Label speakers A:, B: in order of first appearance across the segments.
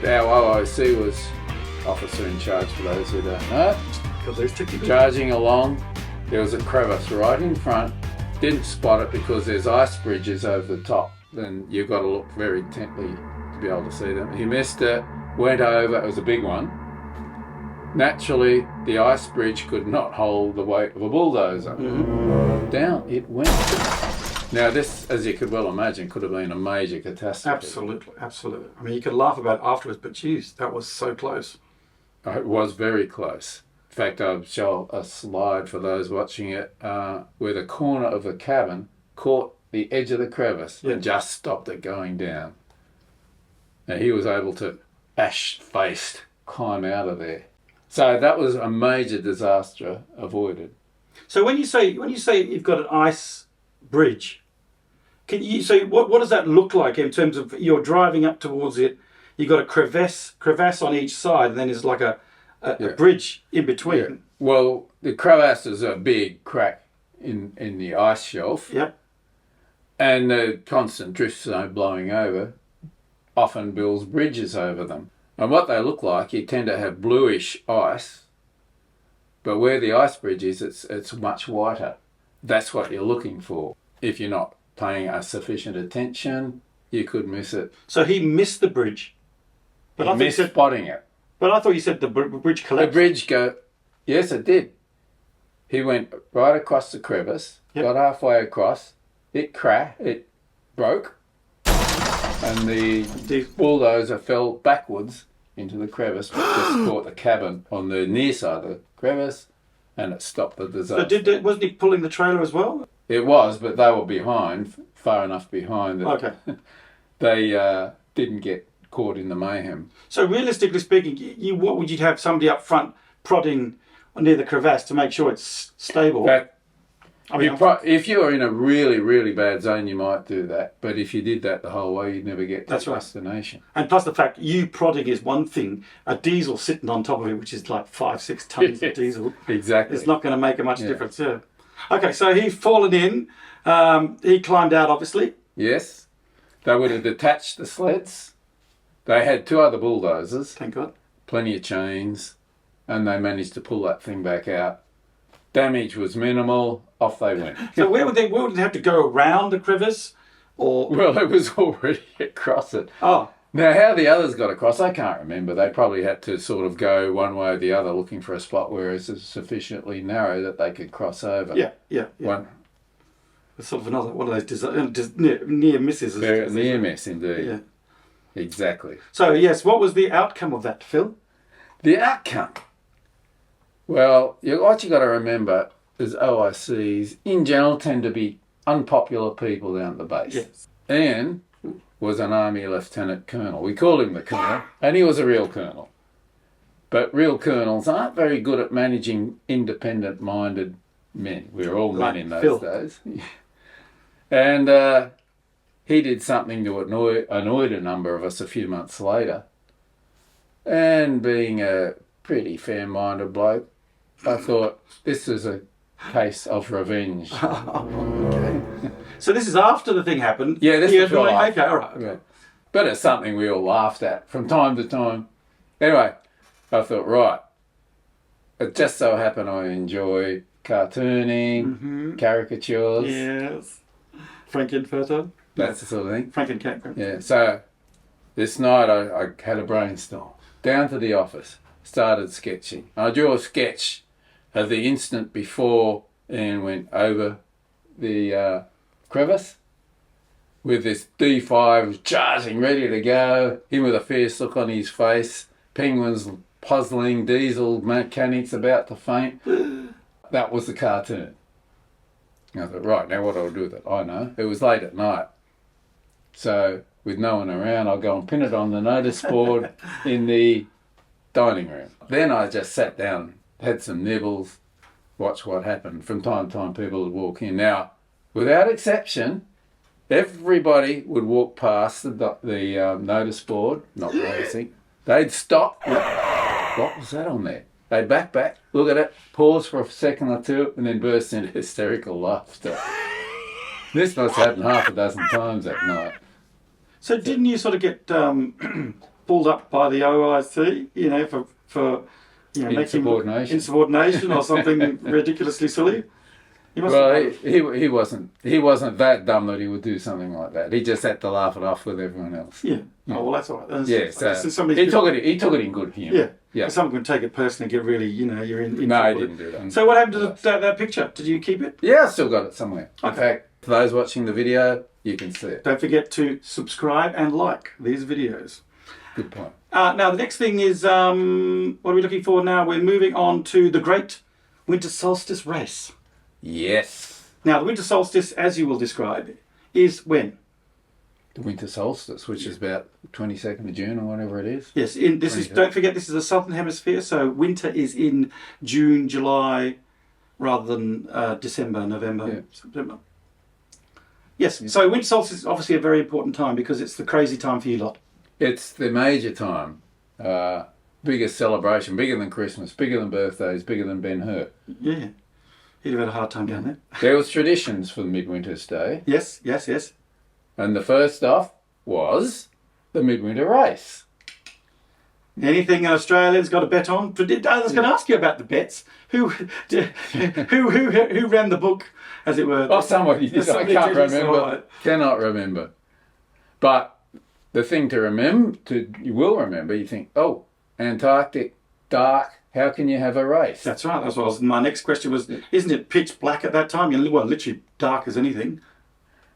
A: Our OIC was officer in charge, for those who don't know.
B: Because there's technical.
A: Charging along, there was a crevasse right in front. Didn't spot it because there's ice bridges over the top. Then you've got to look very intently to be able to see them. He missed it, went over, it was a big one. Naturally, the ice bridge could not hold the weight of a bulldozer. Mm-hmm. Down it went. Now this, as you could well imagine, could have been a major catastrophe.
B: Absolutely, absolutely. I mean, you could laugh about it afterwards, but geez, that was so close.
A: It was very close. In fact, I'll show a slide for those watching it, where the corner of the cabin caught the edge of the crevice and just stopped it going down. Now he was able to ash-faced climb out of there. So that was a major disaster avoided.
B: So when you say you've got an ice bridge, can you say what does that look like in terms of you're driving up towards it? You've got a crevasse on each side, and then there's like a bridge in between.
A: Yeah. Well, the crevasse is a big crack in the ice shelf.
B: Yep.
A: And the constant drift zone blowing over often builds bridges over them. And what they look like, you tend to have bluish ice, but where the ice bridge is, it's much whiter. That's what you're looking for. If you're not paying sufficient attention, you could miss it.
B: So he missed the bridge.
A: But he missed spotting it.
B: But I thought you said the bridge collapsed.
A: The bridge yes, it did. He went right across the crevice, got halfway across, it broke, and the bulldozer fell backwards into the crevice, but just caught the cabin on the near side of the crevice, and it stopped the disaster.
B: So wasn't he pulling the trailer as well?
A: It was, but they were behind, far enough behind that they didn't get caught in the mayhem.
B: So realistically speaking, what would you have somebody up front prodding near the crevasse to make sure it's stable?
A: If you were in a really, really bad zone, you might do that. But if you did that the whole way, you'd never get to the destination.
B: And plus the fact you prodding is one thing, a diesel sitting on top of it, which is like 5-6 tons of diesel.
A: Exactly.
B: It's not going to make a much difference. Yeah. Okay, so he's fallen in. He climbed out, obviously.
A: Yes. They would have detached the sleds. They had 2 other bulldozers.
B: Thank God.
A: Plenty of chains. And they managed to pull that thing back out. Damage was minimal. Off they went.
B: So where would they have to go around the crevice? Or
A: well, it was already across it.
B: Oh.
A: Now, how the others got across, I can't remember. They probably had to sort of go one way or the other looking for a spot where it's sufficiently narrow that they could cross over.
B: Yeah. It's sort of another one of those near misses.
A: Near miss, indeed.
B: Yeah.
A: Exactly.
B: So, yes, what was the outcome of that, Phil?
A: The outcome? Well, what you got to remember is OICs, in general, tend to be unpopular people down at the base.
B: Yes.
A: Ian was an Army Lieutenant Colonel. We called him the Colonel, and he was a real Colonel. But real Colonels aren't very good at managing independent-minded men. We were all men in those days. And he did something to annoyed a number of us a few months later. And being a pretty fair-minded bloke, I thought this is a case of revenge.
B: Okay. So this is after the thing happened?
A: Yeah, this is right.
B: Okay, all right.
A: Yeah. But it's something we all laughed at from time to time. Anyway, I thought, right, it just so happened I enjoy cartooning, caricatures.
B: Yes. Frankenfurter.
A: That's the sort of thing.
B: Frankencat.
A: Yeah, so this night I had a brainstorm. Down to the office, started sketching. I drew a sketch of the instant before Ian went over the crevice with this D5 charging, ready to go, him with a fierce look on his face, penguins puzzling, diesel mechanics about to faint. That was the cartoon. I thought, right, now what do I do with it? I know. It was late at night. So, with no one around, I'll go and pin it on the notice board in the dining room. Then I just sat down, had some nibbles, watched what happened. From time to time, people would walk in. Now, without exception, everybody would walk past the notice board, not noticing. They'd stop. What was that on there? They'd back, look at it, pause for a second or two, and then burst into hysterical laughter. This must have happened half a dozen times that night.
B: So didn't you sort of get pulled up by the OIC, for insubordination or something ridiculously silly.
A: He wasn't that dumb that he would do something like that. He just had to laugh it off with everyone else.
B: Yeah. Oh, well, that's all right.
A: He took it in good humour.
B: Yeah. Someone can take it personally and get really, you're in.
A: No, he didn't do that.
B: So what happened to that picture? Did you keep it?
A: Yeah, I still got it somewhere.
B: Okay.
A: In fact, for those watching the video, you can see it.
B: Don't forget to subscribe and like these videos.
A: Good point.
B: Now, the next thing is, what are we looking for now? We're moving on to the Great Winter Solstice Race.
A: Yes.
B: Now, the winter solstice, as you will describe, is when?
A: The winter solstice, which is about 22nd of June or whatever it is.
B: Yes, don't forget, this is the southern hemisphere, so winter is in June, July, rather than December, November, September. Yes, so winter solstice is obviously a very important time because it's the crazy time for you lot.
A: It's the major time. Biggest celebration, bigger than Christmas, bigger than birthdays, bigger than Ben-Hur.
B: Yeah. He'd have had a hard time down there.
A: There was traditions for the Midwinter's Day.
B: Yes.
A: And the first off was the Midwinter Race.
B: Anything an Australian's got to bet on? I was going to ask you about the bets. Who ran the book, as it were?
A: Oh, somebody did. I can't remember. Cannot remember. But the thing to remember, you will remember, you think, oh, Antarctic, dark. How can you have a race?
B: That's right. That's what my next question was. Isn't it pitch black at that time? Well, literally dark as anything.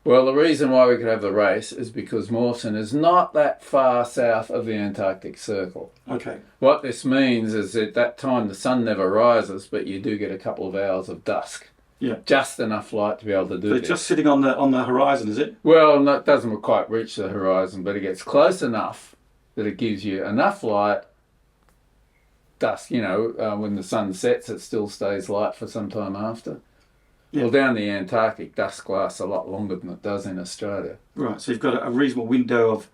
A: Well, the reason why we could have the race is because Mawson is not that far south of the Antarctic Circle.
B: Okay.
A: What this means is at that time the sun never rises, but you do get a couple of hours of dusk.
B: Yeah.
A: Just enough light to be able to do
B: this. It's just sitting on the horizon, is it?
A: Well, it doesn't quite reach the horizon, but it gets close enough that it gives you enough light. Dusk, when the sun sets, it still stays light for some time after. Yeah. Well, down the Antarctic, dusk lasts a lot longer than it does in Australia.
B: Right, so you've got a reasonable window of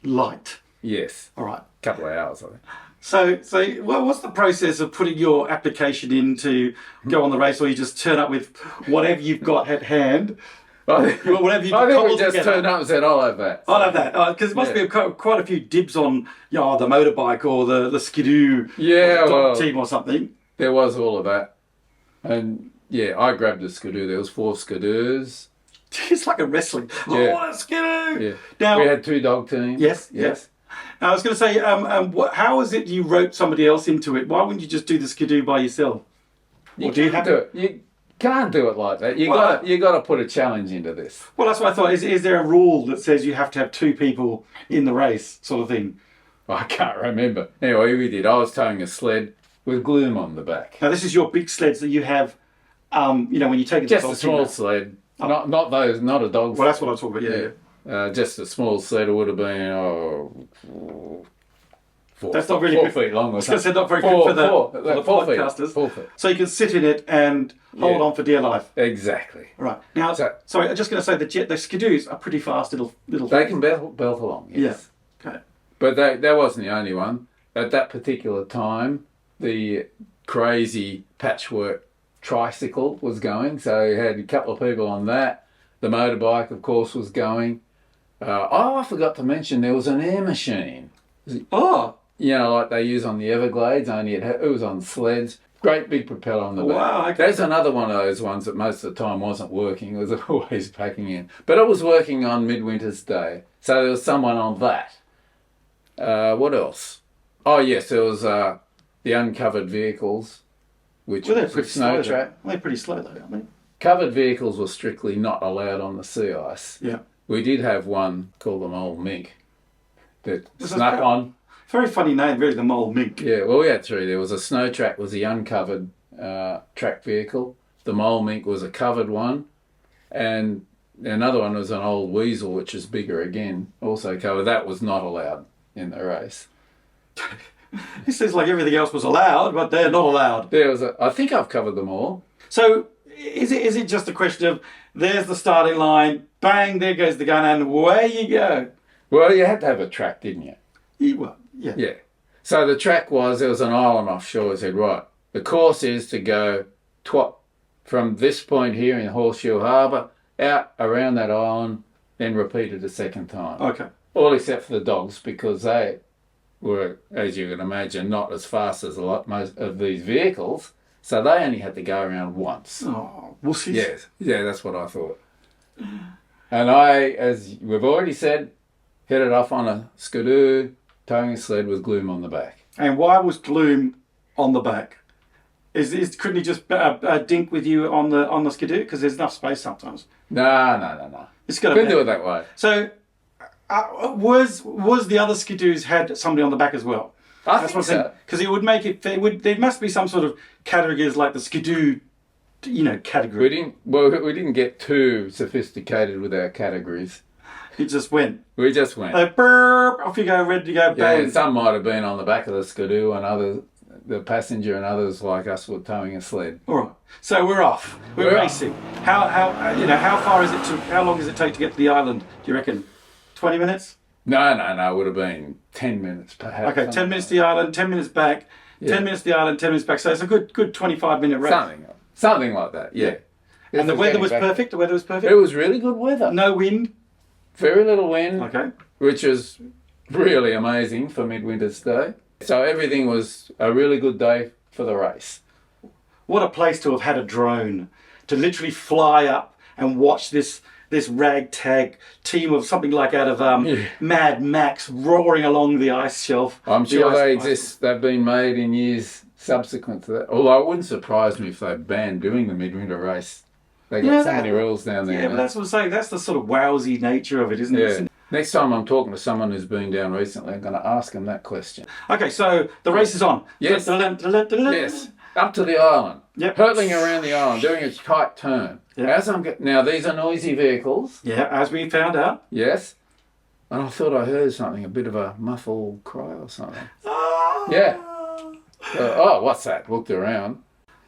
B: light.
A: Yes.
B: All right.
A: A couple of hours, I think.
B: So what's the process of putting your application in to go on the race, or you just turn up with whatever you've got at hand?
A: I think we just turned up and said, I'll have that.
B: I'll have that. Because there must be quite a few dibs on the motorbike or the skidoo team or something.
A: There was all of that. And I grabbed a skidoo. There was 4 skidoos.
B: It's like a wrestling. Yeah. I want a skidoo.
A: Yeah. Now, we had 2 dog teams.
B: Yes. Now, I was going to say, how is it you roped somebody else into it? Why wouldn't you just do the skidoo by yourself?
A: You can't do it like that. You got to put a challenge into this.
B: Well, that's what I thought. Is there a rule that says you have to have 2 people in the race, sort of thing?
A: I can't remember. Anyway, we did. I was towing a sled with gloom on the back.
B: Now, this is your big sleds that you have. When you take it.
A: Just a small sled, not those, not a dog.
B: Well, that's what I'm talking about. Yeah.
A: Just a small sled. It would have been 4
B: That's not really
A: 4 feet long. Or something.
B: Not very good for the podcasters.
A: 4 feet.
B: So you can sit in it and hold on for dear life.
A: Exactly.
B: Right. Now, sorry, I'm just going to say the skidoos are pretty fast little.
A: They can belt along. Yes.
B: Yeah. Okay.
A: But that wasn't the only one. At that particular time, the crazy patchwork tricycle was going, so you had a couple of people on that. The motorbike, of course, was going. I forgot to mention there was an air machine.
B: Oh.
A: Like they use on the Everglades, only it was on sleds. Great big propeller on the back.
B: Wow, okay.
A: There's another one of those ones that most of the time wasn't working. It was always packing in. But it was working on Midwinter's Day. So there was someone on that. What else? Oh, yes, there was the uncovered vehicles, which
B: they're
A: was
B: pretty
A: a snow track.
B: They're pretty slow, though, aren't they?
A: Covered vehicles were strictly not allowed on the sea ice.
B: Yeah.
A: We did have one called the Mole Mink that snuck on.
B: Very funny name, really, the Mole Mink.
A: Yeah, well, we had 3. There was a snow track, was the uncovered track vehicle. The Mole Mink was a covered one. And another one was an old weasel, which is bigger again, also covered. That was not allowed in the race.
B: It seems like everything else was allowed, but they're not allowed.
A: I think I've covered them all.
B: So is it just a question of there's the starting line, bang, there goes the gun, and away you go?
A: Well, you had to have a track, didn't you?
B: Yeah.
A: Yeah. So the track there was an island offshore. It said, right, the course is to go from this point here in Horseshoe Harbour, out around that island, then repeat it a second time.
B: Okay.
A: All except for the dogs, because they were, as you can imagine, not as fast as most of these vehicles, so they only had to go around once.
B: Oh, wussies.
A: Yes, yeah, that's what I thought. And I, as we've already said, headed off on a skidoo, towing a sled with Gloom on the back.
B: And why was Gloom on the back? Couldn't he just dink with you on the skidoo? Because there's enough space sometimes.
A: No.
B: It's got
A: Couldn't do it that way.
B: So, was the other skidoos had somebody on the back as well?
A: I think so.
B: Because it would make it. There must be some sort of categories like the skidoo, category.
A: We didn't get too sophisticated with our categories.
B: It just went.
A: We just went.
B: Burp, off you go, ready to go.
A: Yeah,
B: Bang.
A: and some might have been on the back of the skidoo, and others, the passenger, and others like us were towing a sled.
B: All right. So we're off. We're racing. How far is it to? How long does it take to get to the island? Do you reckon? 20 minutes?
A: No. It would have been 10 minutes perhaps.
B: Okay, 10 minutes to the island, 10 minutes back.
A: Yeah.
B: 10 minutes to the island, 10 minutes back. So it's a good 25-minute race.
A: Something like that. Yeah.
B: And the weather was perfect. The weather was perfect.
A: It was really good weather.
B: No wind.
A: Very little wind.
B: Okay.
A: Which is really amazing for midwinter's day. So everything was a really good day for the race.
B: What a place to have had a drone, to literally fly up and watch this ragtag team of something like out of Mad Max roaring along the ice shelf.
A: I'm sure they exist. They've been made in years subsequent to that. Although it wouldn't surprise me if they banned doing the midwinter race. They got so many rules down there.
B: Yeah, but that's what I'm saying. That's the sort of wowsy nature of it, isn't it?
A: Yeah. Next time I'm talking to someone who's been down recently, I'm going to ask them that question.
B: Okay, so the race is on.
A: Yes. Yes. Up to the island.
B: Yep.
A: Hurtling around the island, doing a tight turn. Yep. Now, these are noisy vehicles.
B: Yeah, as we found out.
A: Yes. And I thought I heard something, a bit of a muffled cry or something.
B: Ah.
A: Yeah. What's that? Looked around.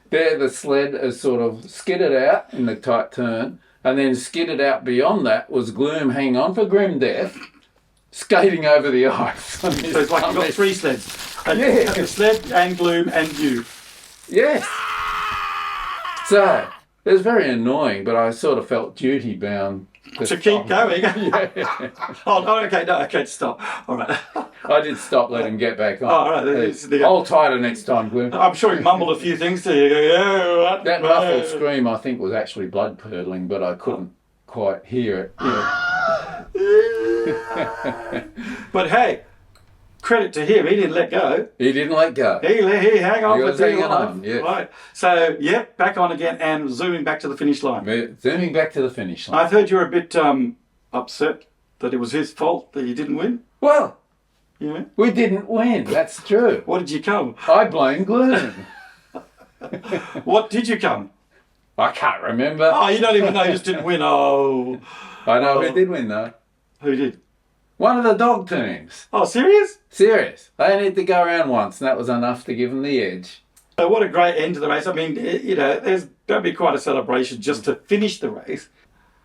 A: There, the sled has sort of skidded out in the tight turn, and then skidded out beyond that was Gloom hanging on for grim death, skating over the ice. So
B: it's like you've got three sleds.
A: Yeah.
B: A sled and Gloom and you.
A: Yes. So, it was very annoying, but I sort of felt duty bound
B: to keep going.
A: Yeah.
B: Okay, stop. All right.
A: I did stop, let him get back on.
B: All right.
A: Hold tighter next time, Gloom.
B: I'm sure he mumbled a few things to you.
A: That muffled scream, I think, was actually blood curdling, but I couldn't quite hear it. Yeah.
B: But hey, credit to him, he didn't let go.
A: He didn't let go.
B: He hang on for dear life.
A: Yeah.
B: Right. So, back on again and zooming back to the finish line.
A: Zooming back to the finish line.
B: I've heard you're a bit upset that it was his fault that you didn't win.
A: Well,
B: yeah.
A: We didn't win, that's true.
B: What did you come?
A: I blame Gloom.
B: What did you come?
A: I can't remember.
B: Oh, you don't even know, you just didn't win. Oh.
A: I know who did win, though.
B: Who did?
A: One of the dog teams.
B: Oh, serious?
A: Serious. They need to go around once, and that was enough to give them the edge.
B: So what a great end to the race. I mean, there's going to be quite a celebration just to finish the race.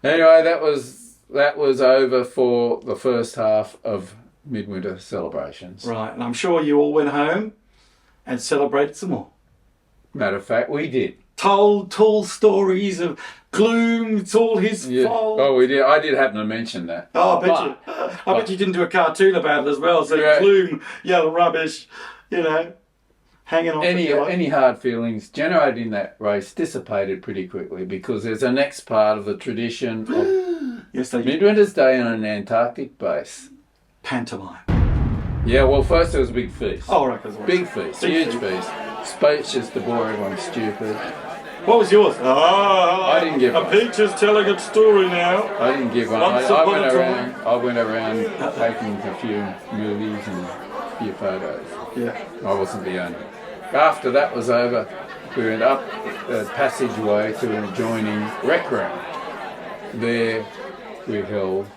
A: Anyway, that was over for the first half of midwinter celebrations.
B: Right, and I'm sure you all went home and celebrated some more.
A: Matter of fact, we did.
B: Told tall stories of Gloom, it's all his fault.
A: Oh, we did. I did happen to mention that.
B: Oh, I bet you didn't do a cartoon about it as well. So Gloom, rubbish, hanging on.
A: Any hard feelings generated in that race dissipated pretty quickly because there's a next part of the tradition of Midwinter's Day on an Antarctic base.
B: Pantomime.
A: Yeah, well, first there was a big feast.
B: Oh, right.
A: Big feast, huge feast. Spacious to bore everyone stupid.
B: What was yours?
A: I didn't give one.
B: A peach is telling its story now.
A: I didn't give one. I went around taking a few movies and a few photos.
B: Yeah.
A: I wasn't the only. After that was over, we went up the passageway to an adjoining rec room. There we held,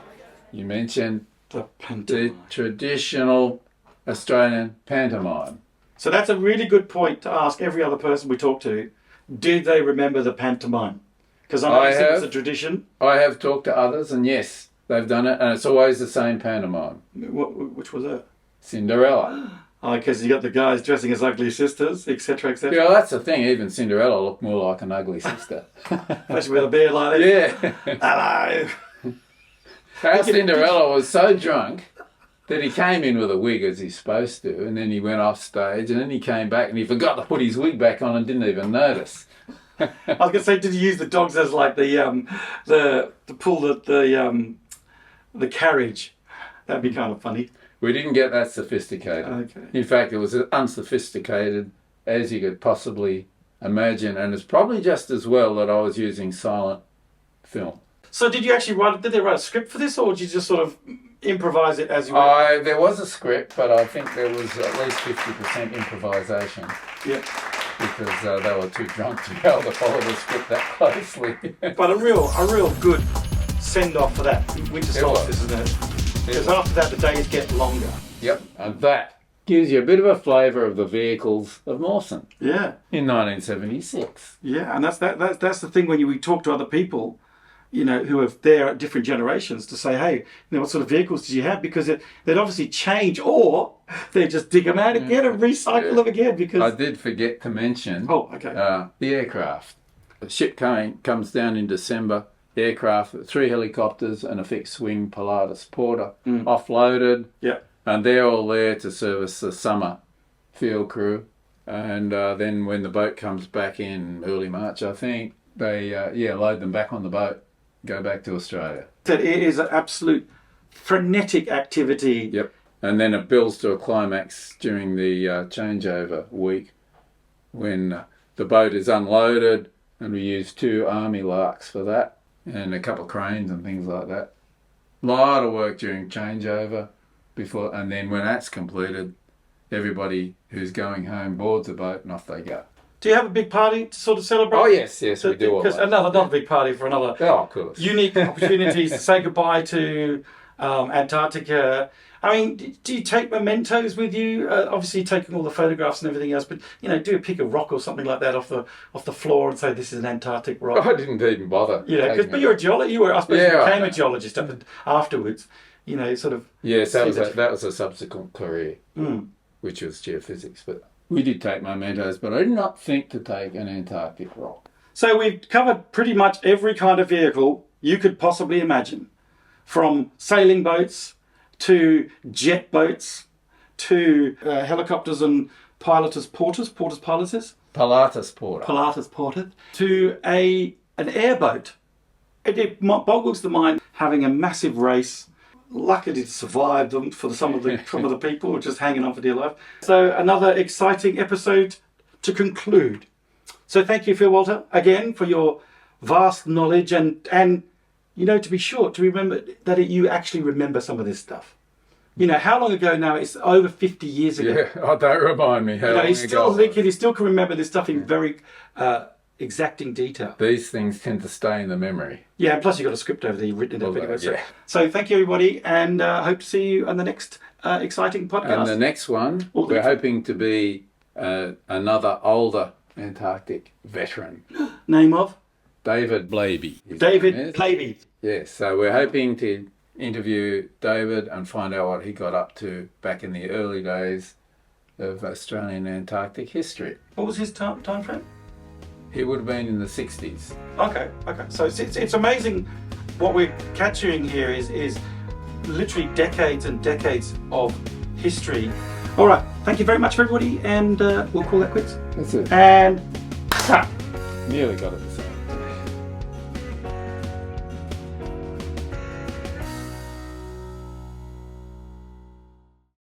A: you mentioned, the traditional Australian pantomime.
B: So that's a really good point to ask every other person we talk to. Did they remember the pantomime? Because I think it's a tradition.
A: I have talked to others, and yes, they've done it, and it's always the same pantomime.
B: Which was that?
A: Cinderella.
B: Oh, because you got the guys dressing as ugly sisters, etc., etc.
A: Yeah, well, that's the thing. Even Cinderella looked more like an ugly sister.
B: Especially with a beard like this.
A: Yeah.
B: Hello.
A: Our Cinderella was so drunk That he came in with a wig as he's supposed to, and then he went off stage, and then he came back and he forgot to put his wig back on and didn't even notice.
B: I was going to say, did you use the dogs as like the pull the carriage? That'd be kind of funny.
A: We didn't get that sophisticated.
B: Okay.
A: In fact, it was as unsophisticated as you could possibly imagine, and it's probably just as well that I was using silent film.
B: So did you actually did they write a script for this, or did you just sort of improvise it as you went?
A: There was a script, but I think there was at least 50% improvisation.
B: Yeah.
A: Because they were too drunk to be able to follow the script that closely.
B: But a real good send-off for that winter solstice, isn't it? Because after that, the days get longer.
A: Yep, and that gives you a bit of a flavour of the Vehicles of Mawson.
B: Yeah.
A: In 1976.
B: Yeah, and that's the thing when we talk to other people, who are there at different generations to say, hey, what sort of vehicles did you have? Because they'd obviously change, or they just dig them out again and recycle them again. Because
A: I did forget to mention the aircraft. The ship comes down in December. The aircraft, 3 helicopters and a fixed-wing Pilatus Porter, offloaded.
B: Yeah. And
A: they're all there to service the summer field crew. And then when the boat comes back in early March, I think, they load them back on the boat, go back to Australia.
B: That it is an absolute frenetic activity.
A: Yep. And then it builds to a climax during the changeover week when the boat is unloaded, and we use 2 Army Larks for that and a couple of cranes and things like that. A lot of work during changeover before, and then when that's completed, everybody who's going home boards the boat and off they go.
B: Do you have a big party to sort of celebrate?
A: Oh yes, we do all that.
B: Another big party for another
A: of course.
B: Unique opportunities to say goodbye to Antarctica. I mean, do you take mementos with you? Obviously, taking all the photographs and everything else, but do you pick a rock or something like that off the floor and say this is an Antarctic rock?
A: I didn't even bother.
B: But you're a geologist. I suppose you became a geologist afterwards. Sort of.
A: Yes, that was a subsequent career, which was geophysics. But we did take mementos, but I did not think to take an Antarctic rock.
B: So we've covered pretty much every kind of vehicle you could possibly imagine, from sailing boats to jet boats to helicopters and Pilatus Porter, to an airboat. It boggles the mind having a massive race. Luckily to survive them for some of the people who are just hanging on for dear life. So another exciting episode to conclude. So thank you, Phil Walter, again for your vast knowledge and to be sure to remember that you actually remember some of this stuff. How long ago now? It's over 50 years ago.
A: Yeah, don't remind me how long ago.
B: He still can remember this stuff in very exacting detail.
A: These things tend to stay in the memory.
B: Yeah, and plus you've got a script over there you've written in that video. So thank you, everybody, and hope to see you on the next exciting podcast.
A: And the next one, we're hoping to be another older Antarctic veteran.
B: Name of?
A: David Blaby.
B: David Blaby.
A: Yes, so we're hoping to interview David and find out what he got up to back in the early days of Australian Antarctic history.
B: What was his time frame?
A: He would have been in the 60s.
B: Okay. So it's amazing what we're capturing here is literally decades and decades of history. All right, thank you very much, everybody, and we'll call that quits.
A: That's it.
B: And
A: nearly got it.